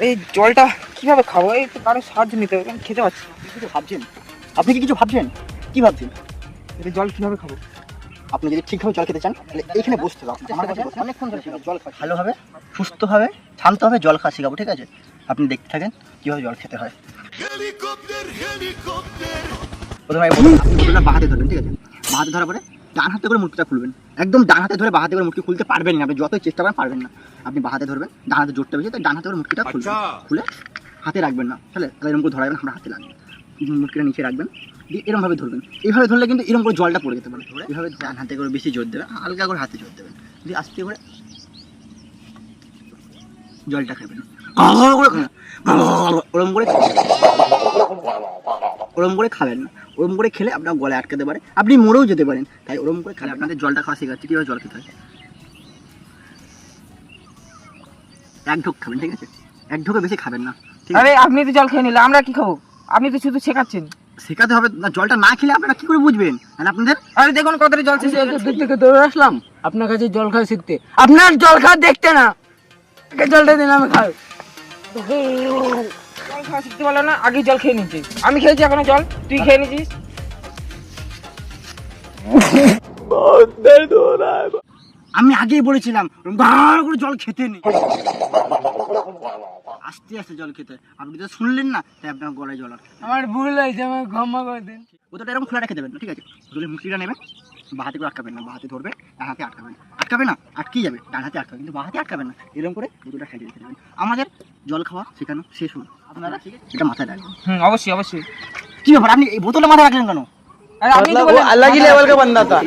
আরে জলটা কিভাবে খাবো? এই তো কারো সাহায্য নিতে হবে, আমি খেতে পারছি না। কিছু ভাবছেন? আপনি কি কিছু ভাবছেন? কি ভাবছেন? এটা জল কিভাবে খাবো? আপনি যদি ঠিকভাবে জল খেতে চান তাহলে এইখানে বসতে হবে। আমার কাছে অনেকক্ষণ ধরে জল খাওয়া ভালোভাবে সুস্থভাবে শান্তভাবে জল খাওয়া শেখাবো, ঠিক আছে? আপনি দেখতে থাকেন কীভাবে জল খেতে হয়। প্রথমে আমি বলবো, আপনি বোতলটা বাঁ হাতে ধরবেন, ঠিক আছে? বাঁ হাতে ধরার পরে ডান হাতে করে মুটকিটা খুলবেন। একদম ডান হাতে ধরে বাঁ হাতে করে মুটকি খুলতে পারবেন না, আপনি যতই চেষ্টা করেন পারবেন না। আপনি বাঁ হাতে ধরবেন, ডান হাতে জোরটা বেশি, তাই ডান হাতে করে মুটকিটা খুলবেন। খুলে হাতে রাখবেন না, তাহলে এরকম করে ধরাবেন, আমরা হাতে লাগবে। মুটকিটা নিচে রাখবেন, দিয়ে এরকমভাবে ধরবেন। এইভাবে ধরলে কিন্তু এরকম করে জলটা পড়ে যেতে পারে। ধরে এইভাবে ডান হাতে করে বেশি জোর দেবেন, হালকা করে হাতে জোর দেবেন, দিয়ে আস্তে করে জলটা খাবেন। ওরম করে ওরম করে খাবেন না। ওরম করে খেলে আপনার গলায় আটকাতে পারে, আপনি মরেও যেতে পারেন। তাই ওরম করে খেলে আপনাদের জলটা খাওয়া শেখাচ্ছি কীভাবে জল খেতে হয়। এক ঢোক খাবেন, ঠিক আছে? এক ঢোকে বেশি খাবেন না। আরে আপনি তো জল খেয়ে নিলে, আমরা কি খাবো? আপনি তো শুধু শেখাচ্ছেন। শেখাতে হবে না, জলটা না খেলে আপনারা কি করে বুঝবেন? আর আপনাদের আরে দেখুন কতটা জল শেষ হয়ে গেছে। দূর থেকে দৌড়ে আসলাম আপনার কাছে জল খাওয়া শিখতে। আপনার জল খাওয়া দেখতে না, জলটা দিন আমি খাই। জল খাওয়া শিখতে পারলো না, আগে জল খেয়ে নিচ্ছিস। আমি খেয়েছি এখনো জল, তুই খেয়ে নিচ্ছিস। আমি আগেই বলেছিলাম ভালো করে জল খেতে নেই, আস্তে আস্তে জল খেতে। আপনি তো শুনলেন না, তাই আপনার গলায় জল আটকে। আমার ভুল হয়েছে, আমার ক্ষমা করে দিন। বোতলটা এরকম খোলা রেখে দেবেন না, ঠিক আছে? বোতলের মুখটা নেবেন, বাঁ হাতে করে আটকাবেন না, বাঁ হাতে ধরবে, ডান হাতে আটকাবেন। আটকাবে না, আটকেই যাবে, ডান হাতে আটকাবে, কিন্তু বাঁ হাতে আটকাবেন না। এরকম করে বোতলটা সাইডে রেখে দেবেন। আমাদের জল খাওয়া শেখানো শেষ হলো, আপনারা এটা মাথায় রাখবেন। অবশ্যই অবশ্যই। কি ব্যাপার, আপনি এই বোতলে মাথায় রাখলেন কেন? আরে আপনি তো বললেন अलग ही लेवल का बंदा था।